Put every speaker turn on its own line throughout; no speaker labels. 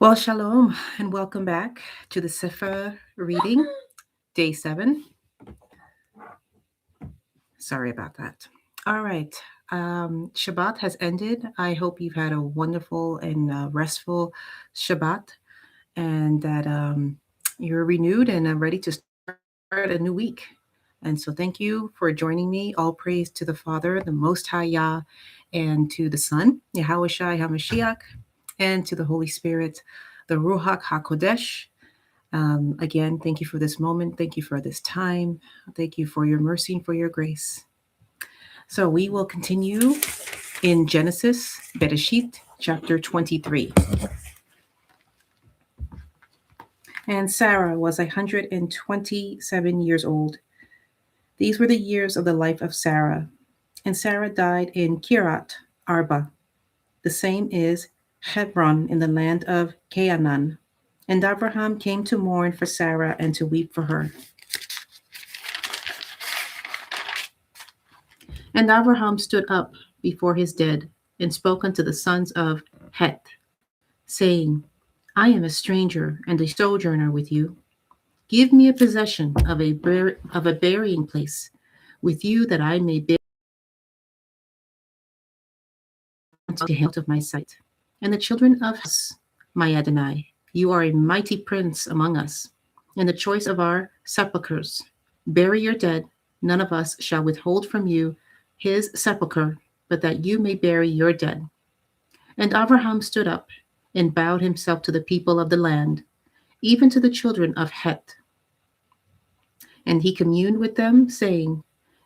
Well, shalom and welcome back to the Cepher Reading, Day 7. Sorry about that. All right. Shabbat has ended. I hope you've had a wonderful and restful Shabbat and that you're renewed and ready to start a new week. And so thank you for joining me. All praise to the Father, the Most High Yah, and to the Son, Yahweh Shai HaMashiach, and to the Holy Spirit, the Ruach HaKodesh. Again, thank you for this moment. Thank you for this time. Thank you for your mercy and for your grace. So we will continue in Genesis, Bere'shiyth, chapter 23. And Sarah was 127 years old. These were the years of the life of Sarah. And Sarah died in Kirat Arba. The same is Hebron in the land of Canaan. And Abraham came to mourn for Sarah and to weep for her. And Abraham stood up before his dead and spoke unto the sons of Heth, saying, I am a stranger and a sojourner with you. Give me a possession of a burying place with you, that I may bear to him out of my sight. And the children of Hus, my Adonai, you are a mighty prince among us, in the choice of our sepulchres. Bury your dead, none of us shall withhold from you his sepulchre, but that you may bury your dead. And Abraham stood up and bowed himself to the people of the land, even to the children of Heth. And he communed with them, saying,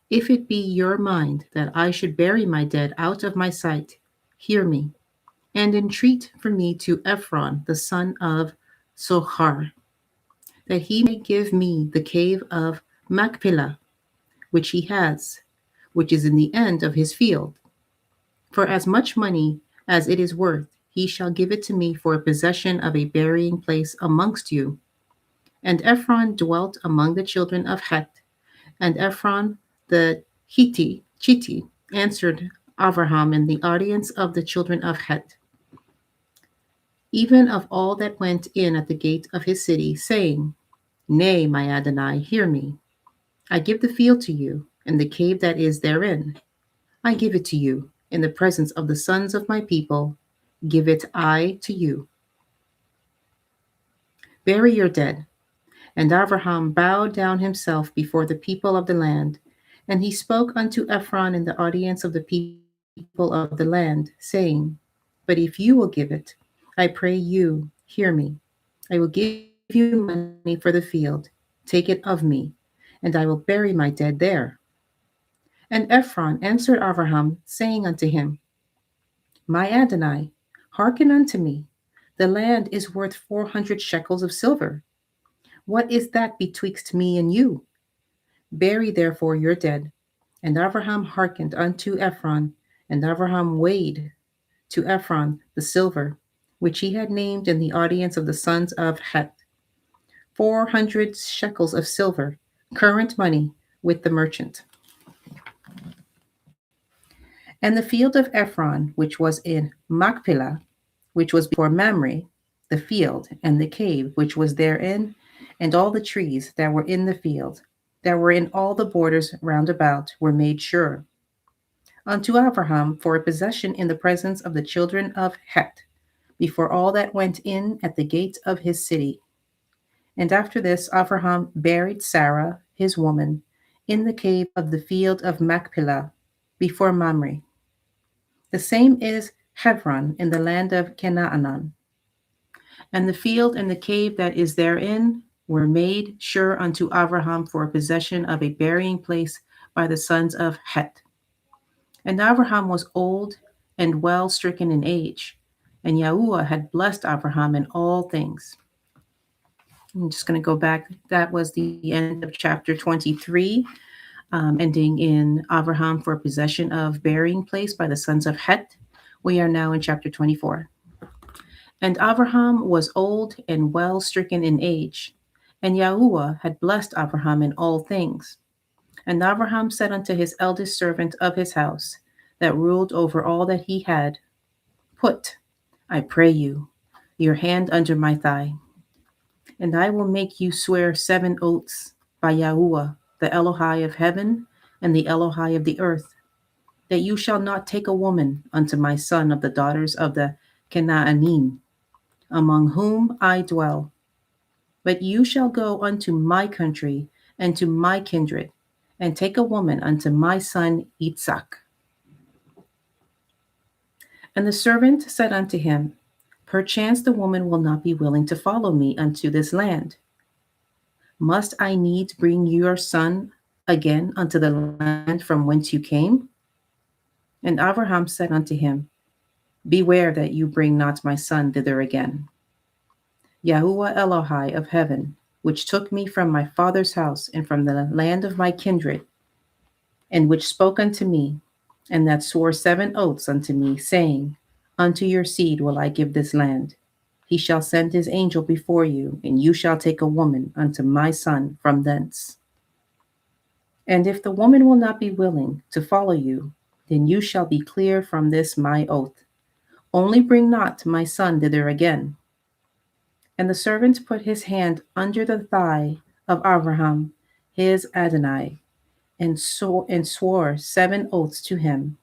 If it be your mind that I should bury my dead out of my sight, hear me, and entreat for me to Ephron the son of Zohar, that he may give me the cave of Machpelah, which he has, which is in the end of his field. For as much money as it is worth, he shall give it to me for a possession of a burying place amongst you. And Ephron dwelt among the children of Heth, and Ephron the Chiti answered Abraham in the audience of the children of Heth, even of all that went in at the gate of his city, saying, Nay, my Adonai, hear me. I give the field to you, and the cave that is therein. I give it to you, in the presence of the sons of my people, give it I to you. Bury your dead. And Abraham bowed down himself before the people of the land, and he spoke unto Ephron in the audience of the people of the land, saying, But if you will give it, I pray you, hear me. I will give you money for the field, take it of me, and I will bury my dead there. And Ephron answered Abraham, saying unto him, My Adonai, hearken unto me. The land is worth 400 shekels of silver. What is that betwixt me and you? Bury therefore your dead. And Abraham hearkened unto Ephron, and Abraham weighed to Ephron the silver, which he had named in the audience of the sons of Heth, 400 shekels of silver, current money, with the merchant. And the field of Ephron, which was in Machpelah, which was before Mamre, the field, and the cave which was therein, and all the trees that were in the field, that were in all the borders round about, were made sure unto Abraham for a possession in the presence of the children of Heth, before all that went in at the gate of his city. And after this, Abraham buried Sarah, his woman, in the cave of the field of Machpelah, before Mamre. The same is Hebron in the land of Canaan. And the field and the cave that is therein were made sure unto Abraham for a possession of a burying place by the sons of Heth. And Abraham was old and well stricken in age, and Yahuwah had blessed Abraham in all things. I'm just going to go back. That was the end of chapter 23, ending in Abraham for possession of burying place by the sons of Heth. We are now in chapter 24. And Abraham was old and well stricken in age, and Yahuwah had blessed Abraham in all things. And Abraham said unto his eldest servant of his house, that ruled over all that he had, Put, I pray you, your hand under my thigh, and I will make you swear 7 oaths by Yahuwah, the Elohai of heaven and the Elohai of the earth, that you shall not take a woman unto my son of the daughters of the Canaanim, among whom I dwell, but you shall go unto my country and to my kindred, and take a woman unto my son Itzhak. And the servant said unto him, perchance the woman will not be willing to follow me unto this land. Must I needs bring your son again unto the land from whence you came? And Abraham said unto him, beware that you bring not my son thither again. Yahuwah Elohai of heaven, which took me from my father's house and from the land of my kindred, and which spoke unto me, and that swore 7 oaths unto me, saying, unto your seed will I give this land. He shall send his angel before you, and you shall take a woman unto my son from thence. And if the woman will not be willing to follow you, then you shall be clear from this my oath. Only bring not my son thither again. And the servant put his hand under the thigh of Abraham, his Adonai, and swore 7 oaths to him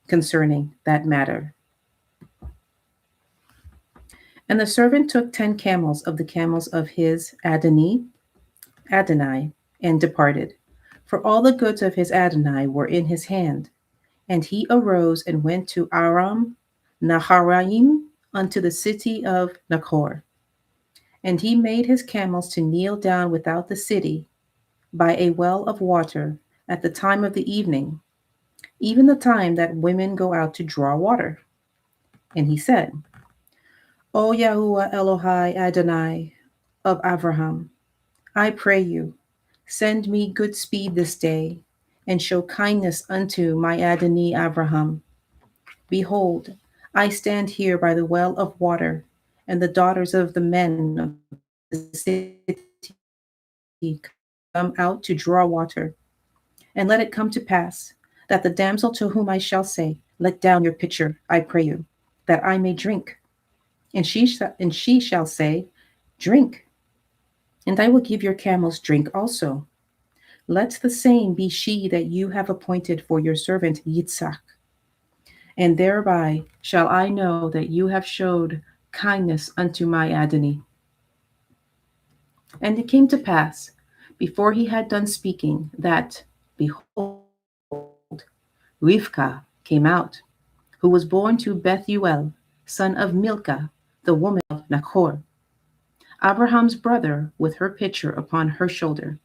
concerning that matter. And the servant took 10 camels of the camels of his Adonai, and departed. For all the goods of his Adonai were in his hand. And he arose and went to Aram Naharaim unto the city of Nachor. And he made his camels to kneel down without the city by a well of water at the time of the evening, even the time that women go out to draw water. And he said, O Yahuwah Elohai Adonai of Abraham, I pray you, send me good speed this day, and show kindness unto my Adonai Abraham. Behold, I stand here by the well of water, and the daughters of the men of the city come out to draw water. And let it come to pass that the damsel to whom I shall say, let down your pitcher, I pray you, that I may drink. And she shall say, drink, and I will give your camels drink also. Let the same be she that you have appointed for your servant Yitzhak. And thereby shall I know that you have showed kindness unto my Adonai. And it came to pass, before he had done speaking, that, behold, Rivka came out, who was born to Bethuel, son of Milcah, the woman of Nachor, Abraham's brother, with her pitcher upon her shoulder.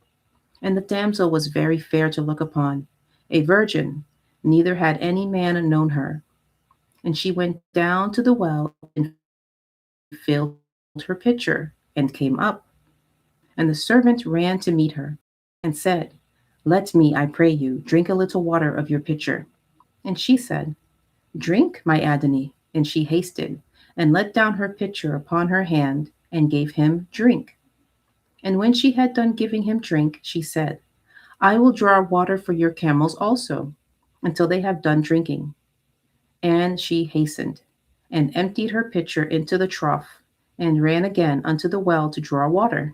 And the damsel was very fair to look upon, a virgin, neither had any man known her. And she went down to the well and filled her pitcher, and came up. And the servant ran to meet her, and said, let me, I pray you, drink a little water of your pitcher. And she said, drink, my Adonai. And she hasted, and let down her pitcher upon her hand, and gave him drink. And when she had done giving him drink, she said, I will draw water for your camels also, until they have done drinking. And she hastened, and emptied her pitcher into the trough, and ran again unto the well to draw water,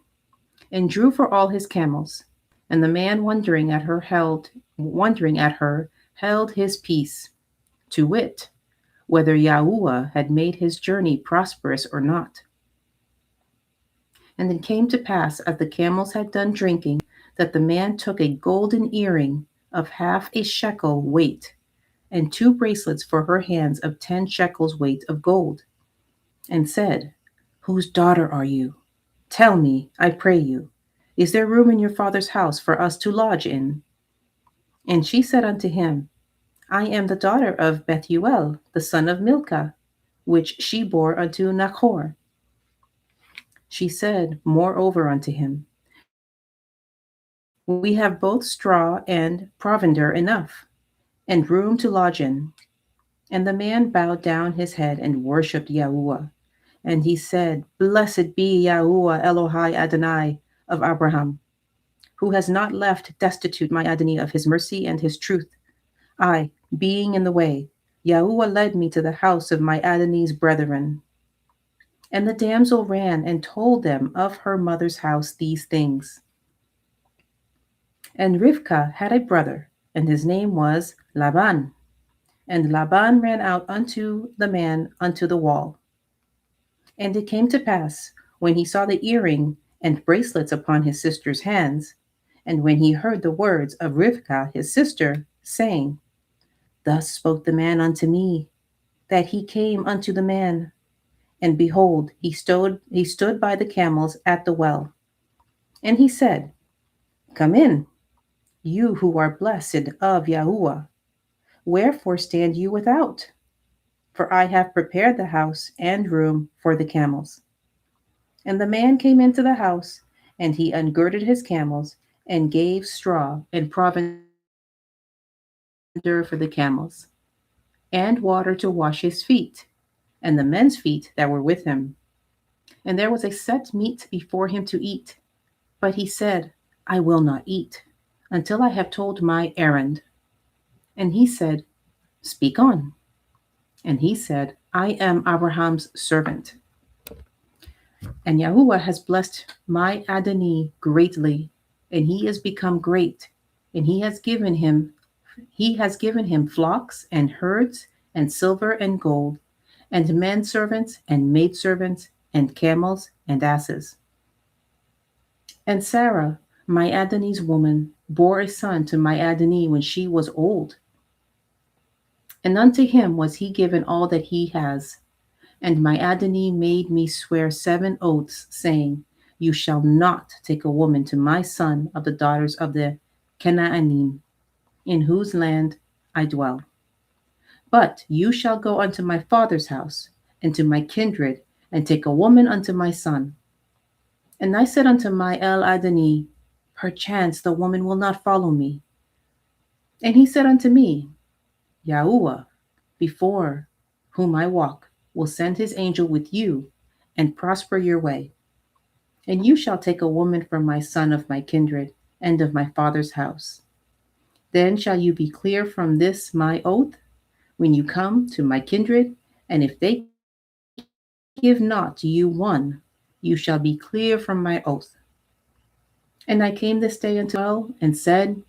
and drew for all his camels. And the man wondering at her, held his peace, to wit, whether Yahuwah had made his journey prosperous or not. And it came to pass, as the camels had done drinking, that the man took a golden earring of half a shekel weight, and 2 bracelets for her hands of 10 shekels weight of gold, and said, whose daughter are you? Tell me, I pray you, is there room in your father's house for us to lodge in? And she said unto him, I am the daughter of Bethuel, the son of Milcah, which she bore unto Nachor. She said moreover unto him, we have both straw and provender enough, and room to lodge in. And the man bowed down his head and worshipped Yahuwah. And he said, blessed be Yahuwah Elohai Adonai of Abraham, who has not left destitute my Adonai of his mercy and his truth. I, being in the way, Yahuwah led me to the house of my Adonai's brethren. And the damsel ran and told them of her mother's house these things. And Rivkah had a brother, and his name was Laban. And Laban ran out unto the man unto the wall. And it came to pass, when he saw the earring and bracelets upon his sister's hands, and when he heard the words of Rivkah his sister, saying, Thus spoke the man unto me, that he came unto the man. And behold, he stood by the camels at the well. And he said, Come in, you who are blessed of Yahuwah. Wherefore stand you without? For I have prepared the house and room for the camels. And the man came into the house, and he ungirded his camels, and gave straw and provender for the camels, and water to wash his feet, and the men's feet that were with him. And there was a set meat before him to eat. But he said, I will not eat until I have told my errand. And he said, Speak on. And he said, I am Abraham's servant. And Yahuwah has blessed my Adonai greatly, and he is become great, and he has given him flocks and herds and silver and gold, and men servants and maidservants, and camels and asses. And Sarah, my Adonai's woman, bore a son to my Adonai when she was old. And unto him was he given all that he has. And my Adonai made me swear 7 oaths, saying, You shall not take a woman to my son of the daughters of the Canaanim, in whose land I dwell. But you shall go unto my father's house, and to my kindred, and take a woman unto my son. And I said unto my El Adonai, Perchance the woman will not follow me. And he said unto me, Yahuwah, before whom I walk, will send his angel with you, and prosper your way. And you shall take a woman from my son of my kindred, and of my father's house. Then shall you be clear from this my oath, when you come to my kindred, and if they give not you one, you shall be clear from my oath. And I came this day unto my well, and said,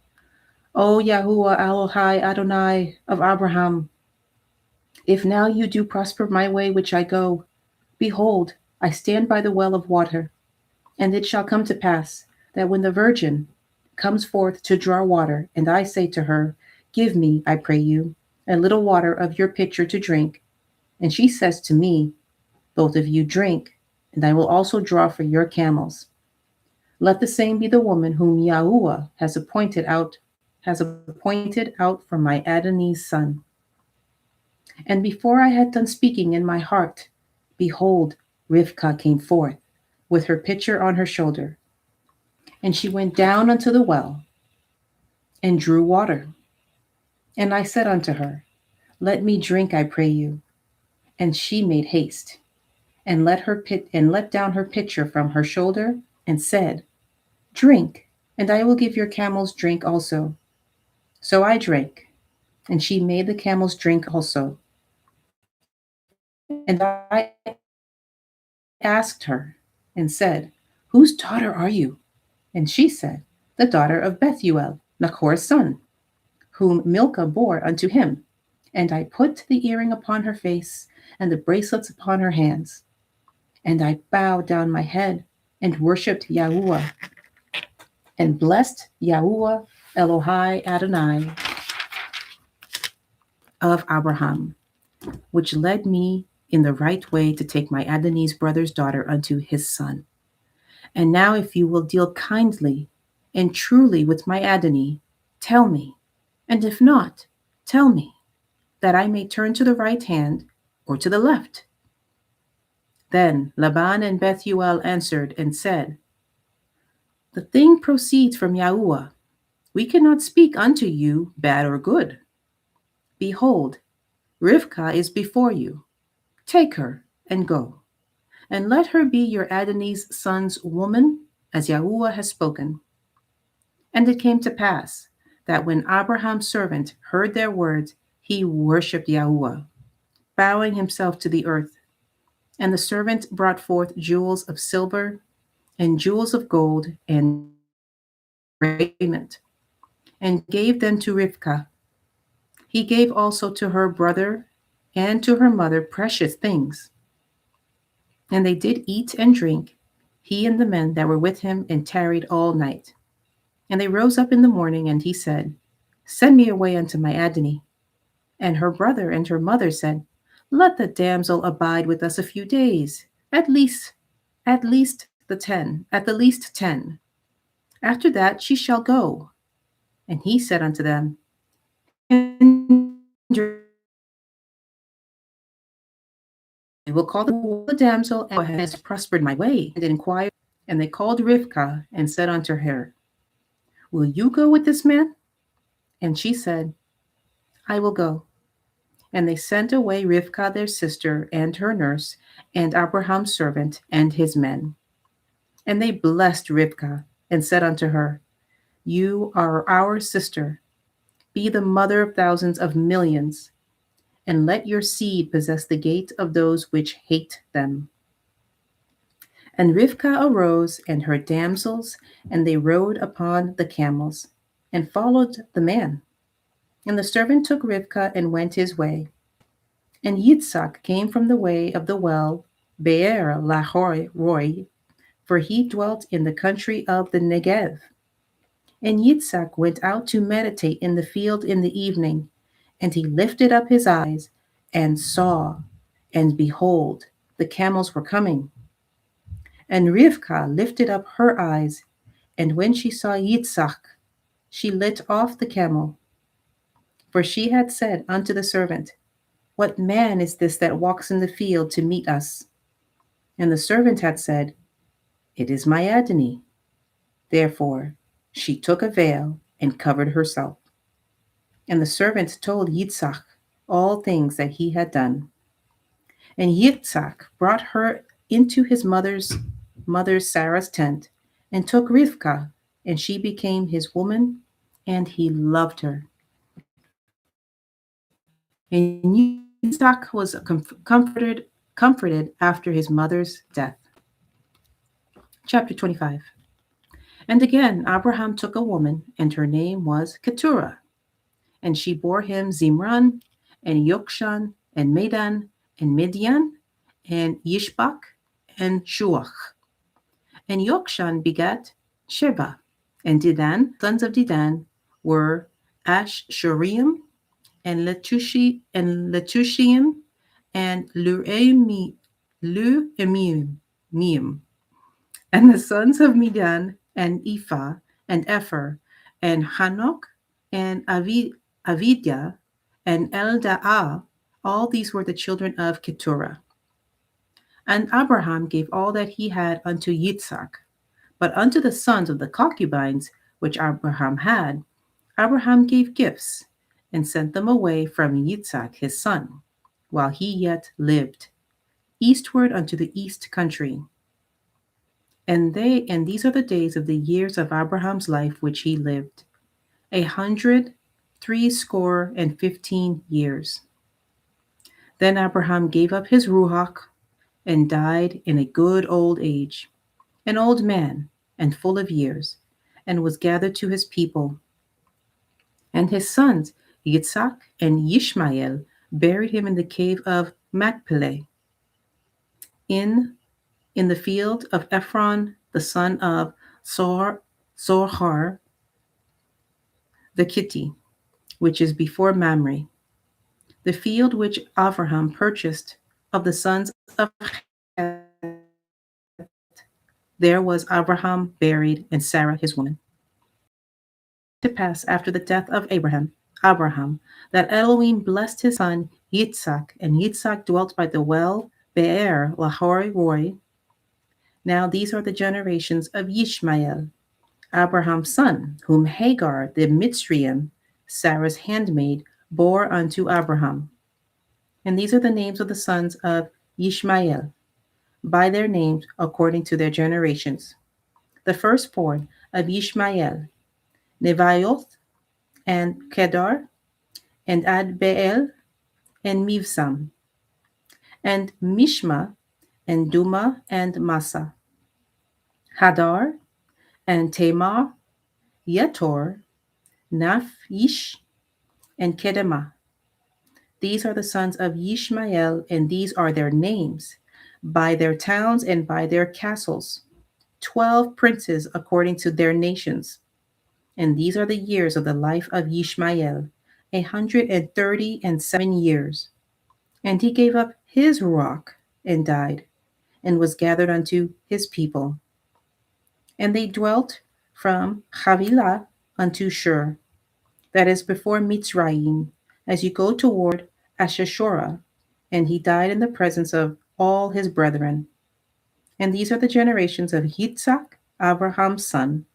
O Yahuwah Elohai Adonai of Abraham, if now you do prosper my way which I go, behold, I stand by the well of water. And it shall come to pass, that when the virgin comes forth to draw water, and I say to her, Give me, I pray you, a little water of your pitcher to drink, and she says to me, Both of you drink, and I will also draw for your camels. Let the same be the woman whom Yahuwah has appointed out for my Adonai's son. And before I had done speaking in my heart, behold, Rivkah came forth, with her pitcher on her shoulder. And she went down unto the well, and drew water. And I said unto her, Let me drink, I pray you. And she made haste, and let down her pitcher from her shoulder, and said, Drink, and I will give your camels drink also. So I drank, and she made the camels drink also. And I asked her, and said, Whose daughter are you? And she said, The daughter of Bethuel, Nachor's son, whom Milcah bore unto him. And I put the earring upon her face, and the bracelets upon her hands. And I bowed down my head, and worshipped Yahuwah, and blessed Yahuwah Elohai Adonai of Abraham, which led me in the right way to take my Adonai's brother's daughter unto his son. And now, if you will deal kindly and truly with my Adonai, tell me, and if not, tell me, that I may turn to the right hand or to the left. Then Laban and Bethuel answered and said, The thing proceeds from Yahuwah. We cannot speak unto you bad or good. Behold, Rivkah is before you. Take her and go, and let her be your Adonai's son's woman, as Yahuwah has spoken. And it came to pass that when Abraham's servant heard their words, he worshipped Yahuwah, bowing himself to the earth. And the servant brought forth jewels of silver and jewels of gold and raiment, and gave them to Rivkah. He gave also to her brother and to her mother precious things. And they did eat and drink, he and the men that were with him, and tarried all night. And they rose up in the morning, and he said, Send me away unto my Adonai. And her brother and her mother said, Let the damsel abide with us a few days, at the least 10. After that she shall go. And he said unto them, Hinder I will call the damsel and has prospered my way, and inquire. And they called Rivkah and said unto her, Will you go with this man? And she said, I will go. And they sent away Rivkah their sister and her nurse, and Abraham's servant and his men. And they blessed Rivkah and said unto her, You are our sister. Be the mother of thousands of millions, and let your seed possess the gate of those which hate them. And Rivkah arose and her damsels, and they rode upon the camels, and followed the man. And the servant took Rivkah and went his way. And Yitzhak came from the way of the well, Be'er Lahoi Roy, for he dwelt in the country of the Negev. And Yitzhak went out to meditate in the field in the evening, and he lifted up his eyes and saw, and behold, the camels were coming. And Rivkah lifted up her eyes, and when she saw Yitzhak, she lit off the camel. For she had said unto the servant, What man is this that walks in the field to meet us? And the servant had said, It is my Adonai. Therefore she took a veil and covered herself. And the servant told Yitzhak all things that he had done. And Yitzhak brought her into his mother Sarah's tent, and took Rivkah, and she became his woman, and he loved her. And Yitzhak was comforted after his mother's death. Chapter 25. And again Abraham took a woman, and her name was Keturah. And she bore him Zimran, and Yokshan, and Medan, and Midian, and Yishbak, and Shuach. And Yokshan begat Sheba. And Dedan, sons of Dedan, were Ashuriam, and Letushian, and Luemim. And the sons of Midian, and Ephah, and Epher, and Hanok, and Avidah, and Eldaah, all these were the children of Keturah. And Abraham gave all that he had unto Yitzhak. But unto the sons of the concubines which Abraham had, Abraham gave gifts, and sent them away from Yitzhak his son, while he yet lived, eastward unto the east country. And these are the days of the years of Abraham's life which he lived, 160 and 15 years. Then Abraham gave up his ruach, and died in a good old age, an old man, and full of years, and was gathered to his people. And his sons, Yitzhak and Yishmael, buried him in the cave of Machpelah, in the field of Ephron, the son of Zohar the Kitti, which is before Mamre, the field which Abraham purchased of the sons of Heth. There was Abraham buried, and Sarah his woman. To pass after the death of Abraham, that Elohim blessed his son Yitzhak, and Yitzhak dwelt by the well Be'er Lahoi Roy. Now these are the generations of Yishmael, Abraham's son, whom Hagar the Mitzrayim, Sarah's handmaid, bore unto Abraham. And these are the names of the sons of Yishmael, by their names according to their generations. The firstborn of Yishmael, Nevaioth, and Kedar, and Adbeel, and Mivsam, and Mishma, and Duma and Massa, Hadar and Tamar, Yetor, Naphish, and Kedemah. These are the sons of Yishmael, and these are their names, by their towns and by their castles, 12 princes according to their nations. And these are the years of the life of Yishmael, 137 years. And he gave up his rock and died, and was gathered unto his people. And they dwelt from Havilah unto Shur, that is before Mitzrayim, as you go toward Ashashorah. And he died in the presence of all his brethren. And these are the generations of Yitzhak, Abraham's son.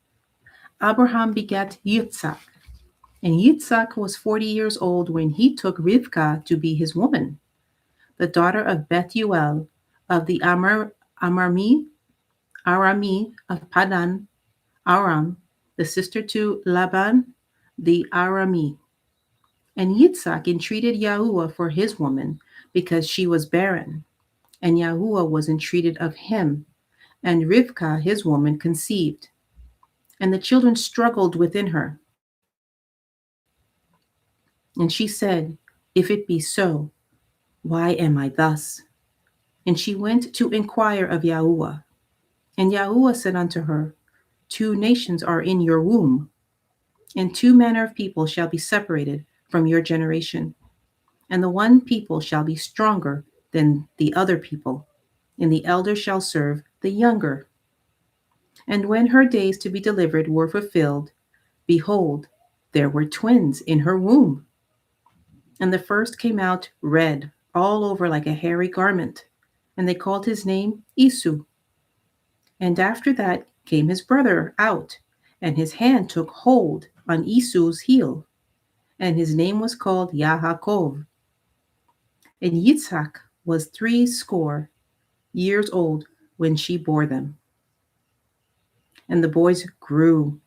Abraham begat Yitzhak, and Yitzhak was 40 years old when he took Rivkah to be his woman, the daughter of Bethuel of the Arami of Padan Aram, the sister to Laban the Arami. And Yitzhak entreated Yahuwah for his woman, because she was barren. And Yahuwah was entreated of him, and Rivkah his woman conceived. And the children struggled within her. And she said, If it be so, why am I thus? And she went to inquire of Yahuwah. And Yahuwah said unto her, 2 nations are in your womb, and 2 manner of people shall be separated from your generation. And the one people shall be stronger than the other people, and the elder shall serve the younger. And when her days to be delivered were fulfilled, behold, there were twins in her womb. And the first came out red, all over like a hairy garment, and they called his name Esau. And after that came his brother out, and his hand took hold on Esau's heel, and his name was called Yaakov. And Yitzhak was 80 years old when she bore them. And the boys grew,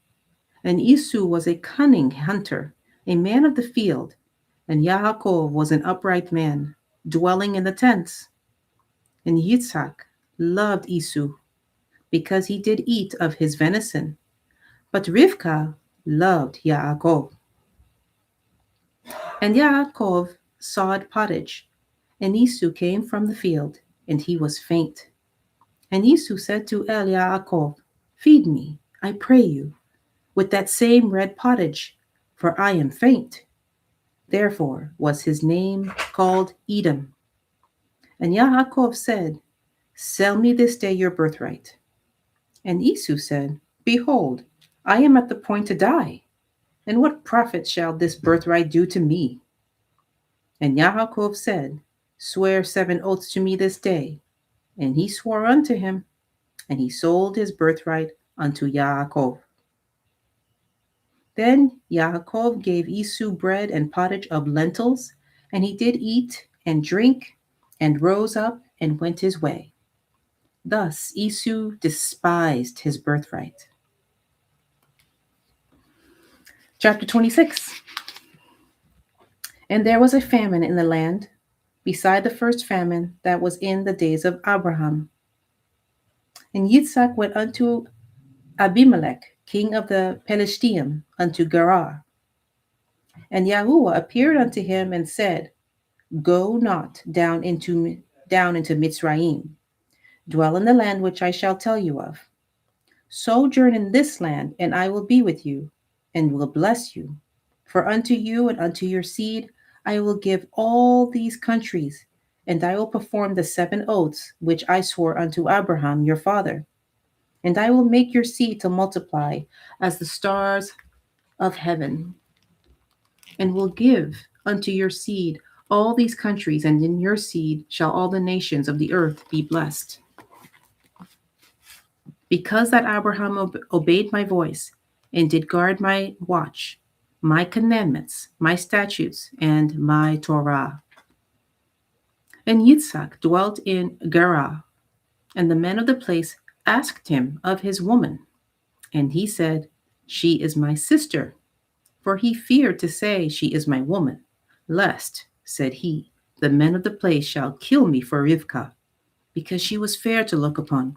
and Esau was a cunning hunter, a man of the field, and Yaakov was an upright man, dwelling in the tents. And Yitzhak loved Esau, because he did eat of his venison, but Rivkah loved Yaakov. And Yaakov sawed pottage, and Esau came from the field, and he was faint. And Esau said to Yaakov, Feed me, I pray you, with that same red pottage, for I am faint. Therefore was his name called Edom. And Yaakov said, Sell me this day your birthright. And Esau said, Behold, I am at the point to die, and what profit shall this birthright do to me? And Yaakov said, Swear 7 oaths to me this day. And he swore unto him, and he sold his birthright unto Yaakov. Then Yaakov gave Esau bread and pottage of lentils, and he did eat and drink, and rose up and went his way. Thus Esau despised his birthright. Chapter 26. And there was a famine in the land, beside the first famine that was in the days of Abraham. And Yitzhak went unto Abimelech, king of the Bere'shiyth, unto Gerar. And Yahuwah appeared unto him and said, Go not down into Mitzrayim. Dwell in the land which I shall tell you of. Sojourn in this land, and I will be with you, and will bless you. For unto you and unto your seed I will give all these countries, and I will perform the 7 oaths which I swore unto Abraham your father. And I will make your seed to multiply as the stars of heaven, and will give unto your seed all these countries, and in your seed shall all the nations of the earth be blessed. Because that Abraham obeyed my voice, and did guard my watch, my commandments, my statutes, and my Torah. And Yitzhak dwelt in Gerar, and the men of the place asked him of his woman. And he said, She is my sister. For he feared to say, She is my woman, lest, said he, the men of the place shall kill me for Rivkah. because she was fair to look upon.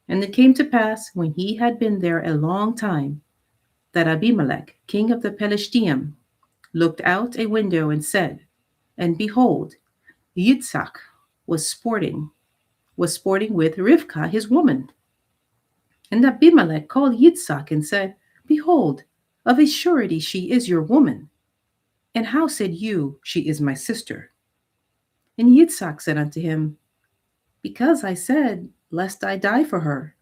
And it came to pass, when he had been there a long time, that Abimelech, king of the Pelishtim, looked out a window and said, and behold, Yitzhak was sporting, was sporting with Rivkah his woman. And Abimelech called Yitzhak and said, Behold, of a surety she is your woman. And how said you, She is my sister? And Yitzhak said unto him, Because I said, Lest I die for her.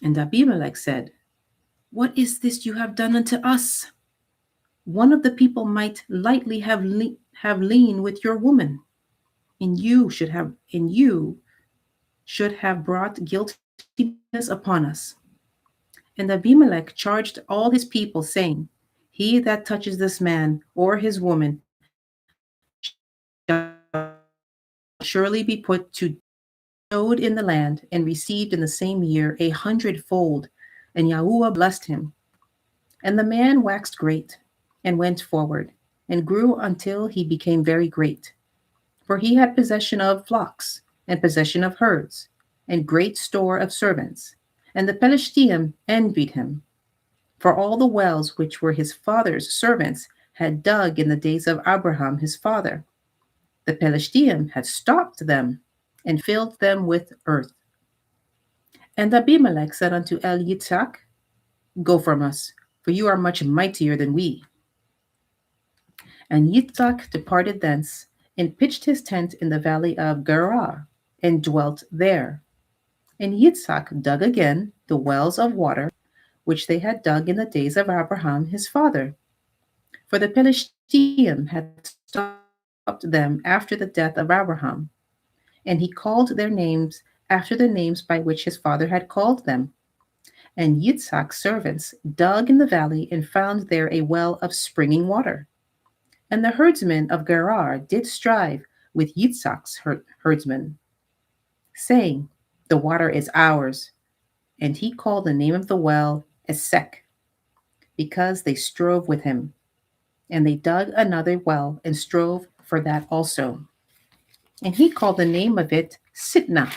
And Abimelech said, What is this you have done unto us? One of the people might lightly have lain with your woman, and you should have brought guiltiness upon us. And Abimelech charged all his people, saying, He that touches this man or his woman shall surely be put to death. And he sowed in the land, and received in the same year 100-fold. And Yahuwah blessed him. And the man waxed great, and went forward, and grew until he became very great. For he had possession of flocks, and possession of herds, and great store of servants. And the Pelishtim envied him. For all the wells which were his father's servants had dug in the days of Abraham his father, the Pelishtim had stopped them, and filled them with earth. And Abimelech said unto Yitzhak, Go from us, for you are much mightier than we. And Yitzhak departed thence, and pitched his tent in the valley of Gerar, and dwelt there. And Yitzhak dug again the wells of water, which they had dug in the days of Abraham his father. For the Pelishtim had stopped them after the death of Abraham. And he called their names after the names by which his father had called them. And Yitzhak's servants dug in the valley, and found there a well of springing water. And the herdsmen of Gerar did strive with Yitzhak's herdsmen, saying, The water is ours. And he called the name of the well Esek, because they strove with him. And they dug another well, and strove for that also. And he called the name of it Sitnah.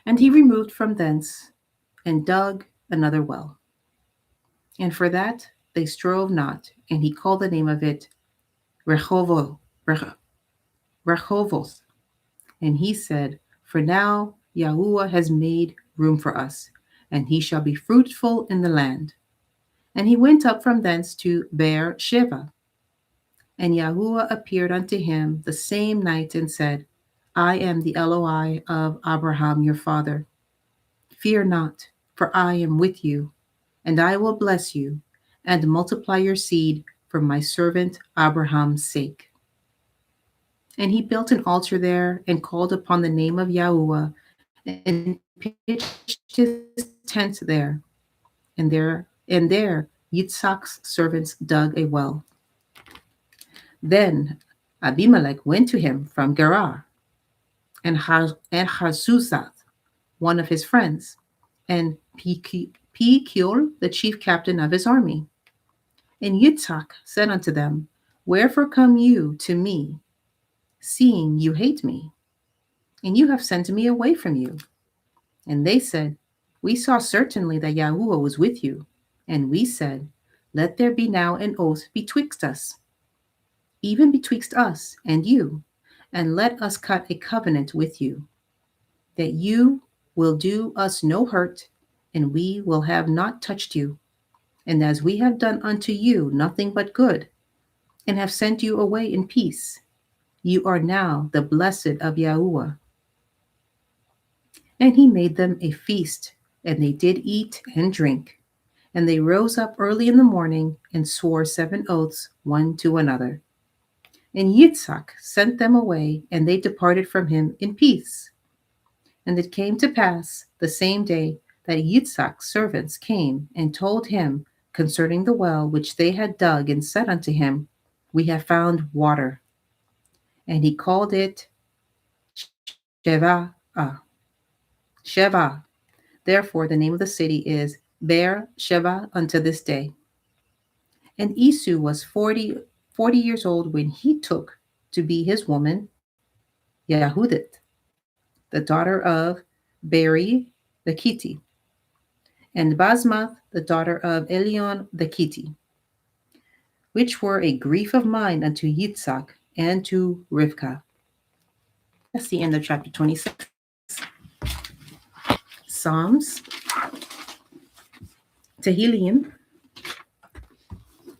And he removed from thence, and dug another well. And for that they strove not, and he called the name of it Rehovoth. And he said, For now Yahuwah has made room for us, and he shall be fruitful in the land. And he went up from thence to Bere'shiyth. And Yahuwah appeared unto him the same night, and said, I am the Eloi of Abraham your father. Fear not, for I am with you, and I will bless you, and multiply your seed for my servant Abraham's sake. And he built an altar there, and called upon the name of Yahuwah, and pitched his tent there. And there Yitzhak's servants dug a well. Then Abimelech went to him from Gerar, and Hazuzath, one of his friends, and Pekul, the chief captain of his army. And Yitzhak said unto them, Wherefore come you to me, seeing you hate me, and you have sent me away from you? And they said, We saw certainly that Yahuwah was with you. And we said, Let there be now an oath betwixt us, even betwixt us and you, and let us cut a covenant with you, that you will do us no hurt, and we will have not touched you. And as we have done unto you nothing but good, and have sent you away in peace, you are now the blessed of Yahuwah. And he made them a feast, and they did eat and drink. And they rose up early in the morning, and swore 7 oaths one to another. And Yitzhak sent them away, and they departed from him in peace. And it came to pass the same day that Yitzhak's servants came and told him concerning the well which they had dug, and said unto him, We have found water. And he called it Sheva. Therefore the name of the city is Bere'shiyth unto this day. And Esau was 40 40 years old when he took to be his woman Yahudit, the daughter of Beri the Kiti, and Basmath, the daughter of Elion the Kiti, which were a grief of mind unto Yitzhak and to Rivkah. That's the end of chapter 26. Psalms, Tehilliym,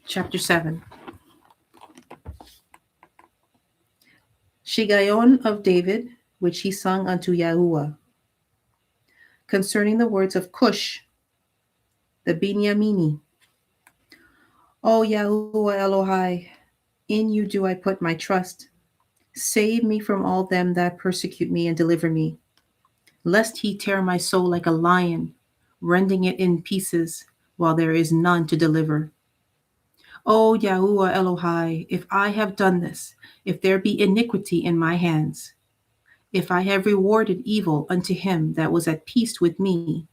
chapter 7. Shigayon of David, which he sung unto Yahuwah, concerning the words of Cush, the Binyamini. O Yahuwah Elohai, in you do I put my trust. Save me from all them that persecute me and deliver me, lest he tear my soul like a lion, rending it in pieces, while there is none to deliver. O Yahuwah Elohai, if I have done this, if there be iniquity in my hands, if I have rewarded evil unto him that was at peace with me,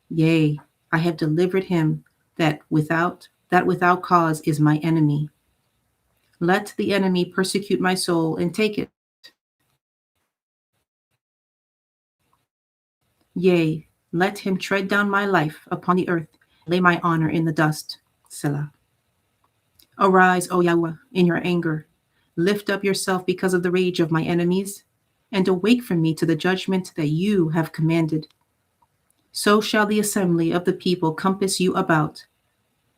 yea, I have delivered him that without cause is my enemy. Let the enemy persecute my soul and take it. Yea, let him tread down my life upon the earth, lay my honor in the dust. Selah. Arise, O Yahweh, in your anger. Lift up yourself because of the rage of my enemies, and awake from me to the judgment that you have commanded. So shall the assembly of the people compass you about.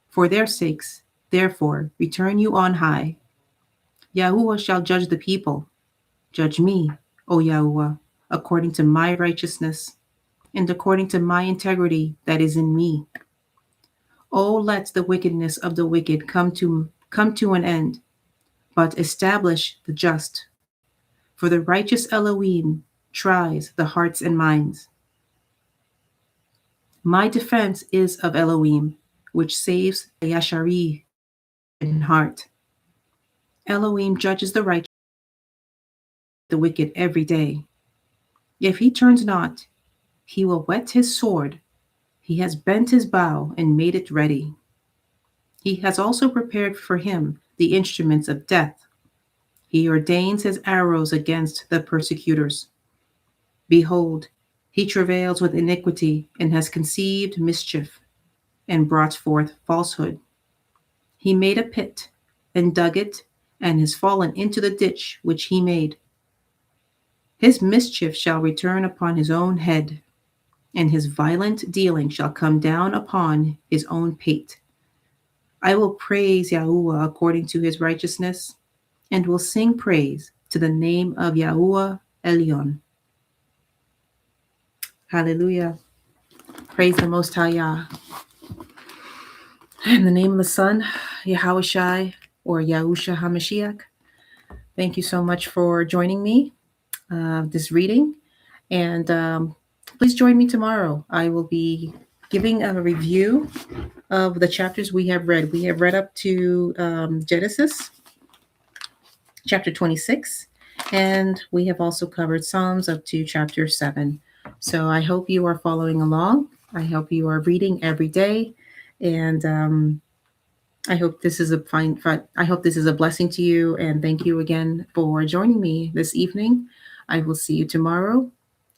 For their sakes, therefore, return you on high. Yahuwah shall judge the people. Judge me, O Yahuwah, according to my righteousness, and according to my integrity that is in me. O let the wickedness of the wicked come to an end, but establish the just. For the righteous Elohim tries the hearts and minds. My defense is of Elohim, which saves the Yashari in heart. Elohim judges the righteous, the wicked every day. If he turns not, he will whet his sword. He has bent his bow and made it ready. He has also prepared for him the instruments of death. He ordains his arrows against the persecutors. Behold, he travails with iniquity and has conceived mischief and brought forth falsehood. He made a pit and dug it and has fallen into the ditch which he made. His mischief shall return upon his own head, and his violent dealing shall come down upon his own pate. I will praise Yahuwah according to his righteousness, and will sing praise to the name of Yahuwah Elyon. Hallelujah. Praise the Most High Yah. In the name of the Son, Yahushai, or Yahusha HaMashiach. Thank you so much for joining me this reading. And please join me tomorrow. I will be giving a review of the chapters we have read. We have read up to Genesis, chapter 26, and we have also covered Psalms up to chapter 7. So I hope you are following along. I hope you are reading every day, and I hope this is a blessing to you. And thank you again for joining me this evening. I will see you tomorrow.